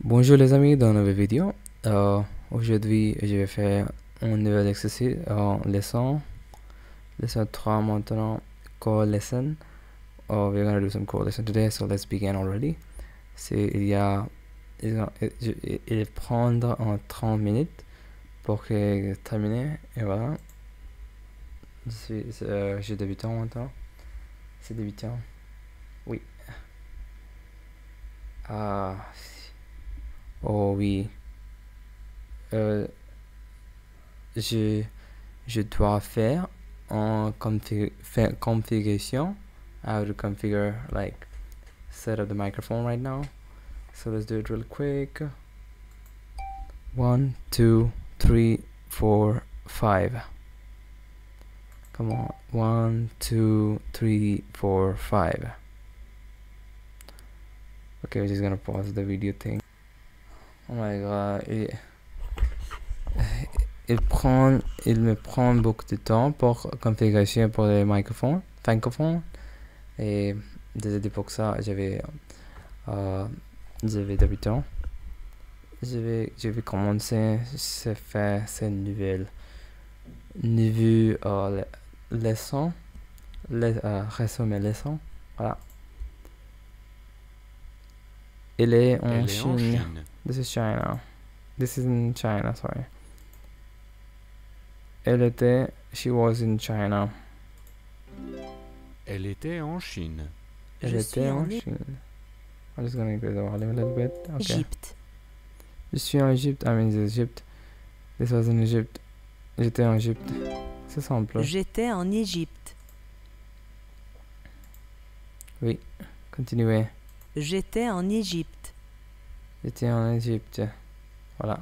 Bonjour les amis, dans la nouvelle vidéo. Aujourd'hui, je vais faire un nouvel exercice en leçon 3 maintenant, core lesson. We're gonna do some core lesson today, so let's begin already. Il prendre en 30 minutes pour que terminer, et voilà. Je débutant maintenant. C'est débutant. Oui. Oh oui. Je dois faire en configuration. I have to configure, like, set up the microphone right now. So let's do it real quick. 1, 2, 3, 4, 5. Come on. 1, 2, 3, 4, 5. Okay, we're just gonna pause the video thing. Oh my god. Il me prend beaucoup de temps pour configuration pour les microphones, et désolé pour ça, j'avais débutant. Je vais commencer à faire ces nouvelles leçons, résumé leçon, voilà. Elle est en Chine. This is China. This is in China, sorry. She was in China. Elle était en Chine. Elle était en Chine. I'm just gonna increase the volume a little bit. Okay. Égypte. Je suis en Égypte. I mean, Egypt. This was in Egypt. J'étais en Égypte. C'est simple. J'étais en Égypte. Oui. Continuez. J'étais en Égypte. J'étais en Égypte. Voilà.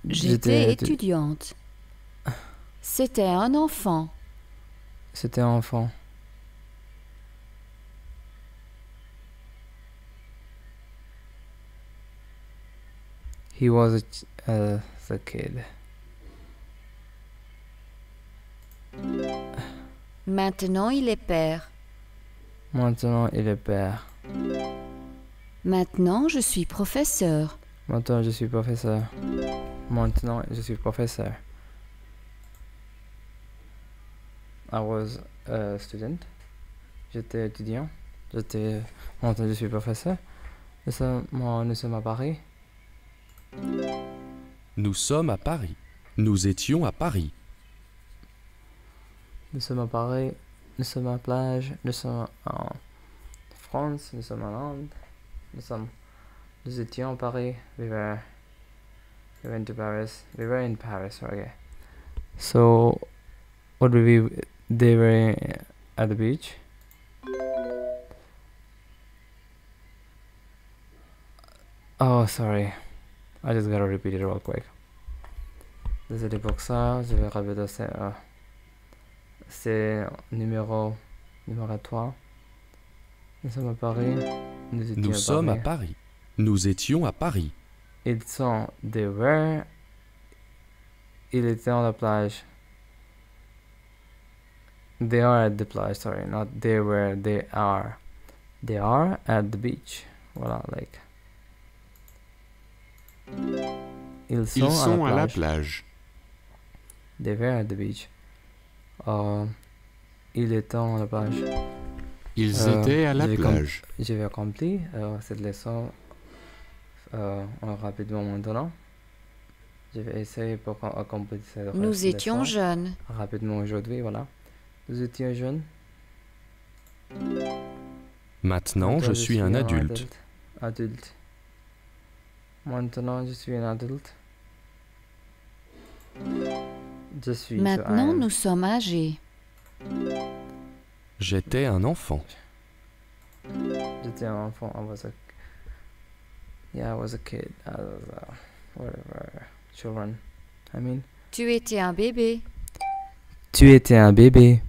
J'étais étudiante. C'était un enfant. C'était un enfant. He was a kid. Maintenant, il est père. Maintenant, il est père. Maintenant, je suis professeur. Maintenant, je suis professeur. Maintenant, je suis professeur. I was a student. J'étais étudiant. Maintenant, je suis professeur. Nous sommes à Paris. Nous sommes à Paris. Nous étions à Paris. Nous sommes à Paris. Nous sommes à la plage. Nous sommes en France. Nous sommes en Inde. Nous étions à Paris. We went to Paris. We were in Paris. Okay. So, they were at the beach. Oh, sorry. I just gotta repeat it real quick. Désolé pour ça. Je vais répéter ça. C'est numéro 3. Nous sommes à Paris. Nous sommes à Paris. Nous étions à Paris. Ils étaient à la plage. They are at the plage, sorry, not they were, they are. They are at the beach. Voilà, like. Ils sont à la plage. They were at the beach. Ils étaient à la plage. Ils étaient à la plage. Je vais accomplir cette leçon rapidement maintenant. Je vais essayer pour accomplir cette leçon. Nous étions jeunes. Rapidement aujourd'hui, voilà. Nous étions jeunes. Maintenant, je suis un adulte. Adulte. Maintenant, je suis un adulte. Je suis. Maintenant, nous sommes âgés. J'étais un enfant. J'étais un enfant. I was a kid. I was whatever. Children. I mean. Tu étais un bébé. Tu étais un bébé.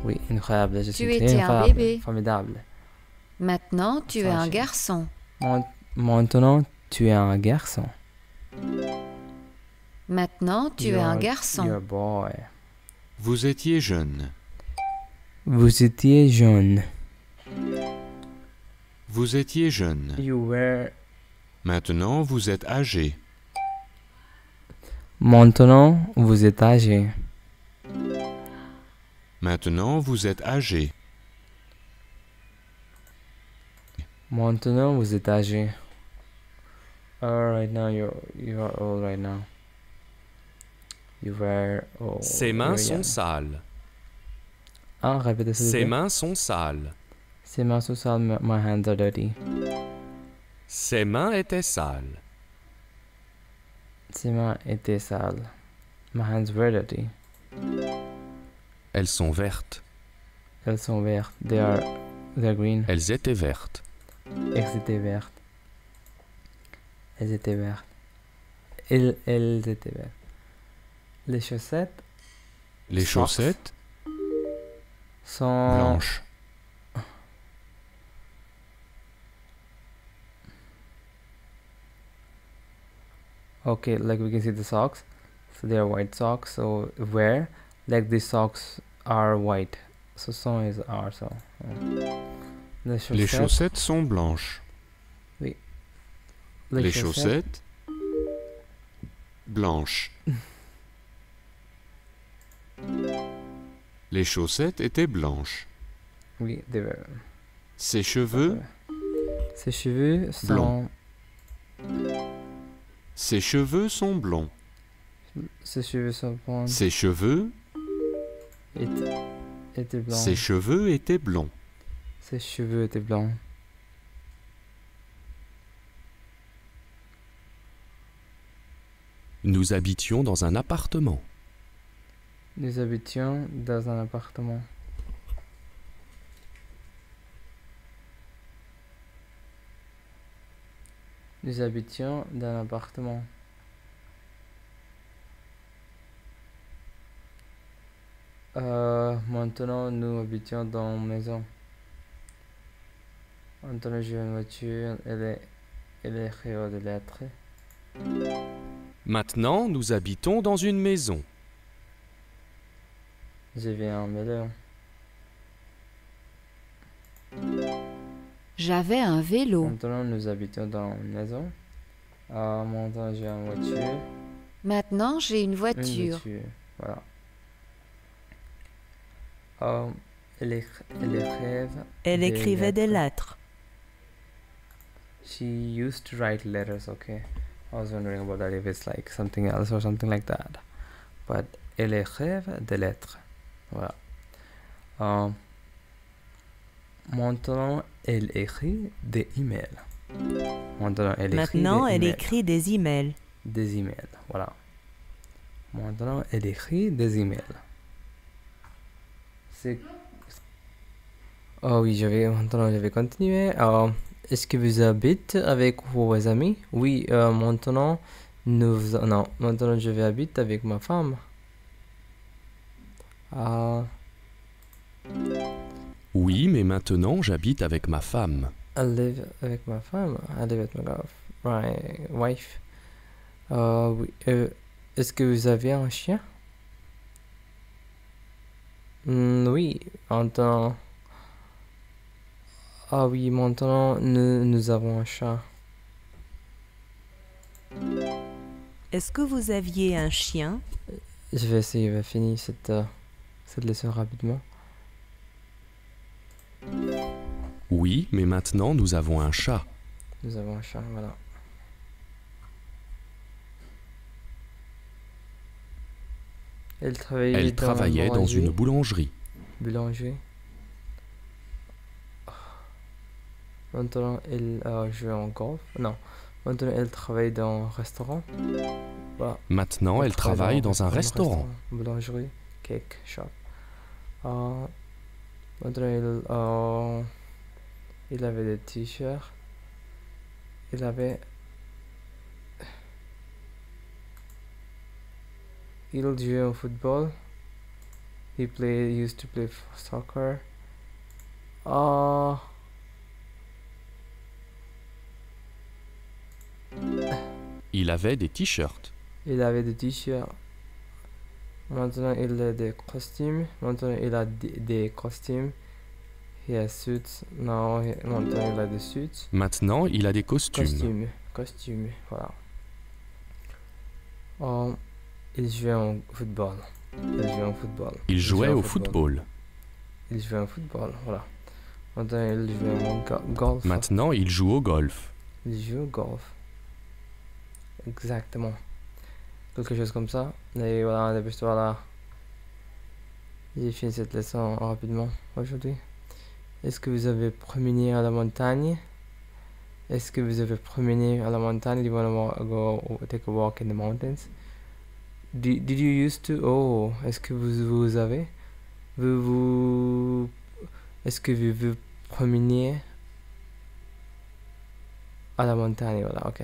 Oui, incroyable. Je suis tu étais un incroyable. bébé. Formidable. Maintenant, tu es un garçon. Maintenant, tu es un garçon. Maintenant, tu es un garçon. You're a boy. Vous étiez jeune. Vous étiez jeune. Vous étiez jeune. You were. Maintenant, vous êtes âgé. Maintenant, vous êtes âgé. Maintenant, vous êtes âgé. Maintenant, vous êtes âgé. Right now, you are old right now. You were old. Ses mains sont sales. Ah, répétez s'il vous Ses plaît. mains sont sales. Ses mains sont sales. My hands are dirty. Ses mains étaient sales. Ses mains étaient sales. My hands were dirty. Elles sont vertes. Elles sont vertes. They're green. Elles étaient vertes. Elles étaient vertes. Elles étaient vertes. Elles étaient vertes. Les chaussettes. Les Socks. chaussettes Sont blanches. Okay, like we can see the socks. So they are white socks. So where, like these socks are white. So sont is are so. Les chaussettes. Les chaussettes sont blanches. Les chaussettes blanches. Les chaussettes étaient blanches. Oui, they were. Ses cheveux, Ses cheveux sont Blonds. Ses cheveux sont blonds. Ses cheveux sont blonds. Ses cheveux, Étaient blancs. ses cheveux étaient blonds. Ses cheveux étaient blancs. Nous habitions dans un appartement. Nous habitions dans un appartement. Nous habitions dans un appartement. Maintenant, nous habitions dans une maison. Maintenant, j'ai une voiture. Elle est écrite des lettres. Maintenant, nous habitons dans une maison. J'ai un vélo. J'avais un vélo. Maintenant, nous habitons dans une maison. Maintenant, j'ai une voiture. Maintenant, j'ai une Une voiture. voiture. Voilà. Elle écrivait des lettres. She used to write letters, okay. I was wondering about that if it's like something else or something like that. But elle écrivait des lettres. Voilà. Maintenant, elle écrit des emails. Maintenant, elle écrit Maintenant, des elle emails. écrit des emails. Des emails, voilà. Maintenant, elle écrit des emails. C'est... Oh oui, maintenant, je vais continuer. Est-ce que vous habitez avec vos amis? Oui, maintenant, maintenant, je vais habiter avec ma femme. Oui, mais maintenant, j'habite avec ma femme. I live avec ma femme. I live with my wife. Oui, est-ce que vous avez un chien? Oui, maintenant... Ah oui, maintenant, nous avons un chat. Est-ce que vous aviez un chien? Je vais essayer de finir cette leçon rapidement. Oui, mais maintenant, nous avons un chat. Nous avons un chat, voilà. Elle travaillait dans une boulangerie. Boulanger. Maintenant, elle joue en golf. Non. Maintenant, elle travaille dans un restaurant. Voilà. Maintenant, elle travaille dans un restaurant. Boulangerie, cake shop. Maintenant, il avait des t-shirts. Il jouait au football. Used to play soccer. Il avait des t-shirts. Il avait des t-shirts. Maintenant, il a des costumes. Maintenant, il a des costumes. He has suits. Non, maintenant, il a des suits. Maintenant, il a des costumes. Costume, voilà. Oh, il jouait au football. Il jouait au football. Il jouait au football, voilà. Maintenant, il joue au golf. Maintenant, il joue au golf. Il joue au golf. Exactement. Quelque chose comme ça. Et voilà, dépêche-toi là. J'ai fini cette leçon rapidement aujourd'hui. Est-ce que vous avez promené à la montagne? Est-ce que vous avez promené à la montagne? Do you want to go take a walk in the mountains? Did you used to? Oh, est-ce que vous avez? Est-ce que vous vous promeniez à la montagne? Voilà, ok.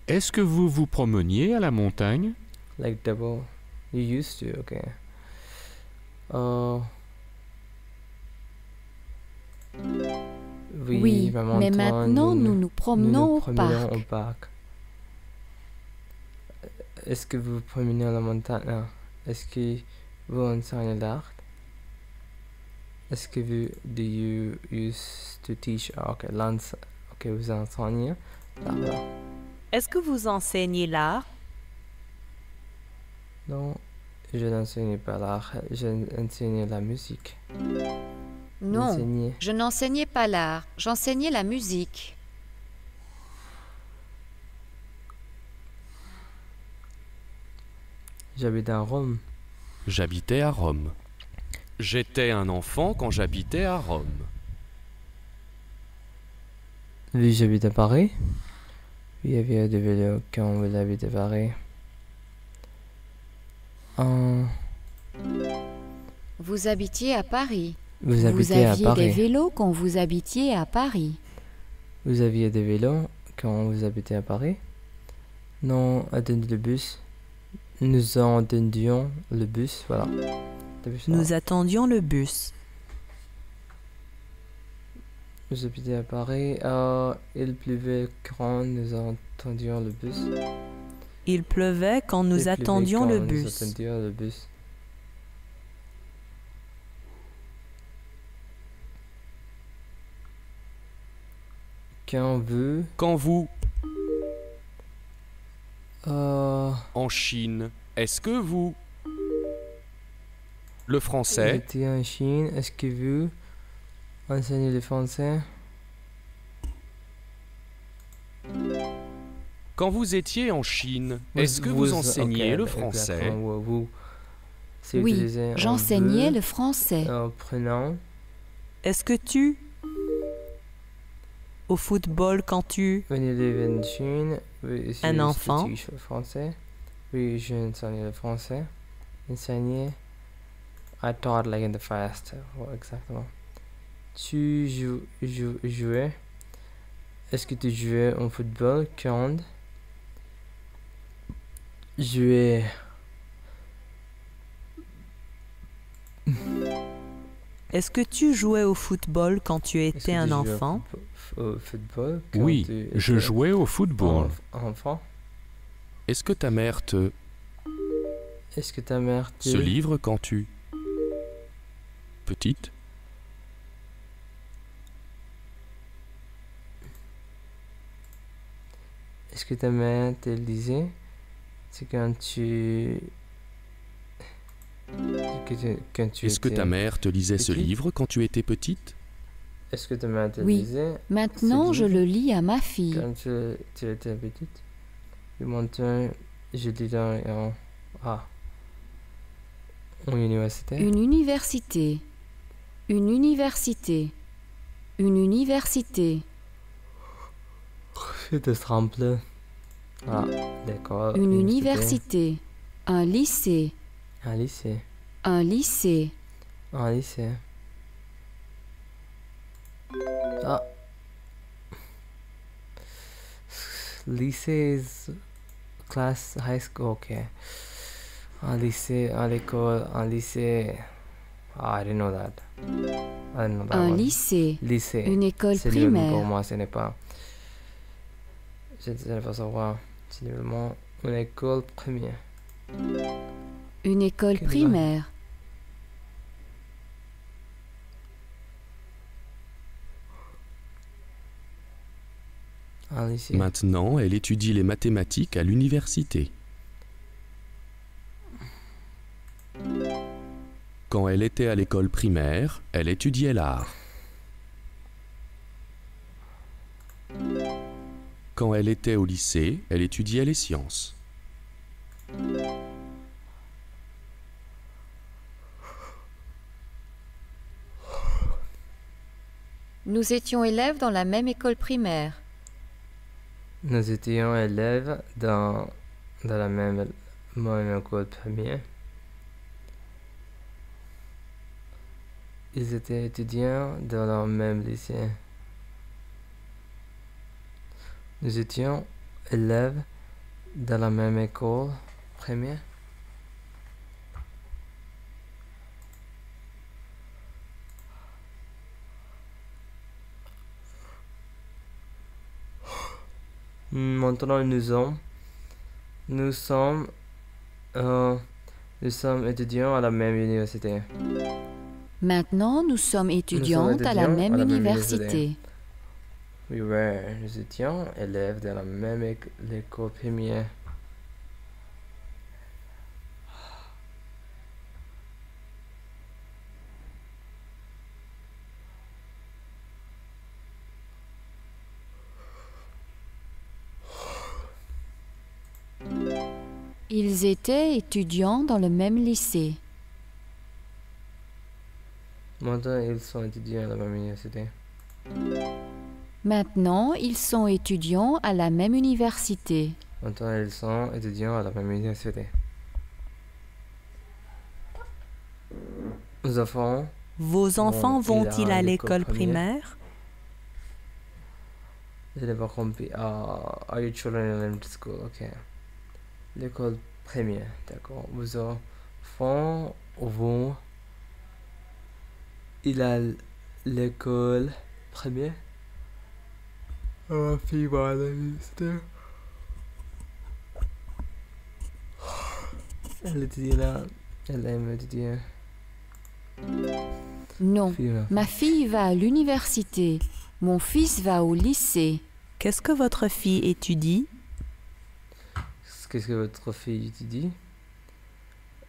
Est-ce que vous vous promeniez à la montagne? Like double. You used to, ok. Oui, mais maintenant nous nous promenons au parc. Est-ce que vous vous promenez à la montagne? Non. Est-ce que vous enseignez l'art? Est-ce que vous do you used to teach? Ah, ok, ok, vous enseignez l'art. Est-ce que vous enseignez l'art? Non, je n'enseigne pas l'art, j'enseigne la musique. Non, Enseigner. je n'enseignais pas l'art, j'enseignais la musique. J'habite à Rome. J'habitais à Rome. J'étais un enfant quand j'habitais à Rome. Oui, j'habite à Paris. Oui, il y avait des vélos quand vous habitez à Paris. Vous habitiez à Paris. Vous habitez à aviez Paris. des vélos quand vous habitiez à Paris. Vous aviez des vélos quand vous habitez à Paris? Non, attendez le bus. Nous attendions le bus, voilà. Nous attendions le bus. Vous habitez à Paris. Il pleuvait quand nous attendions le bus. Il pleuvait quand nous attendions le bus. Quand vous, en Chine, est-ce que vous... Le français, J'étais en Chine. Est-ce que vous enseignez le français? quand vous étiez en Chine, est-ce que vous enseigniez le français? Exactement, vous, c'est Oui, utilisé en j'enseignais vous, le français. Prenant. Est-ce que tu... Au football quand tu... When you live in Chine, we Un used enfant. to teach le français. Oui, j'enseignais le français. Enseigner. I taught like in the past. Exactement. Tu jouais. Est-ce que tu jouais au football quand jouais? Est-ce que tu jouais au football quand tu Est-ce étais que un tu jouais enfant? au football quand Oui, tu je étais jouais au football. enfant? Est-ce que ta mère te... Est-ce que ta mère te... Ce livre quand tu... Petite? Est-ce que ta mère te lisait? C'est quand tu... Est-ce que ta mère te lisait ce petite? livre quand tu étais petite? Est-ce que ta mère te Oui. lisait Maintenant, ce je livre le lis à ma fille. quand tu étais petite? Et maintenant, je lis dans en université. Une université. Une université. Une université. C'était simple. Ah, d'accord. Une université. Un lycée. Un lycée. Un lycée. Un lycée. Ah. Lycée is class high school. Okay. Un lycée, à l'école, un lycée. I didn't know that. I didn't know that Un one. lycée. Lycée. Une école C'est nul pour primaire. moi, ce n'est pas. Je ne sais pas savoir. C'est nullement une école primaire. Une école Quelle primaire. Un lycée. Maintenant, elle étudie les mathématiques à l'université. Quand elle était à l'école primaire, elle étudiait l'art. Quand elle était au lycée, elle étudiait les sciences. Nous étions élèves dans la même école primaire. Nous étions élèves dans la même école primaire. Ils étaient étudiants dans le même lycée. Nous étions élèves dans la même école primaire. Maintenant, nous sommes étudiants à la même université. Maintenant, nous sommes étudiantes à la même université. Nous étions élèves de la même école primaire. Ils étaient étudiants dans le même lycée. Maintenant, ils sont étudiants à la même université. Maintenant, ils sont étudiants à la même université. Maintenant, ils sont étudiants à la même université. Vos enfants vont-ils à l'école primaire? Je n'ai pas compris. Are your children in elementary school? Ok. L'école primaire, d'accord. Vos enfants vont à l'école primaire? Ma fille va à l'université. Elle étudie là. Elle aime étudier. Non, ma fille va à l'université. Mon fils va au lycée. Qu'est-ce que votre fille étudie? Qu'est-ce que votre fille étudie?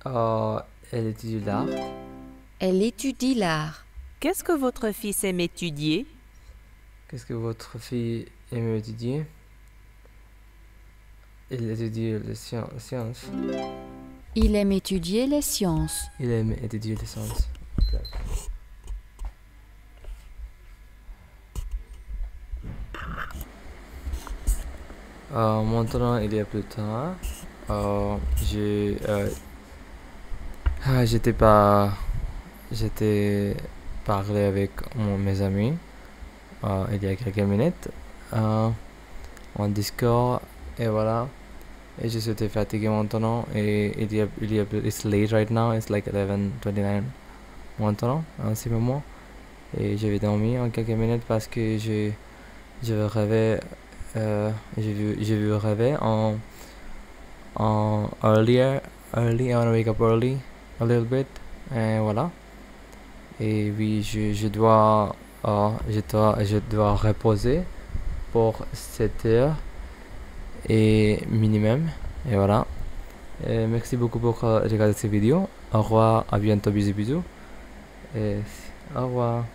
Elle étudie l'art. Elle étudie l'art. Qu'est-ce que votre fils aime étudier? Qu'est-ce que votre fille aime étudier? Elle étudie les sciences. Il aime étudier les sciences. Il aime étudier les sciences. Maintenant, il y a plus tard. J'étais parlé avec mes amis il y a quelques minutes en Discord et voilà. Et je suis fatigué maintenant et it's late right now, it's like 11:29 maintenant en ce moment et je vais dormir en quelques minutes parce que je vais rêver. J'ai vu rêver en early, I wanna wake up early a little bit et voilà. Et oui, je dois reposer pour 7 heures et minimum et voilà. Et merci beaucoup pour regarder cette vidéo. Au revoir, à bientôt, bisous et au revoir.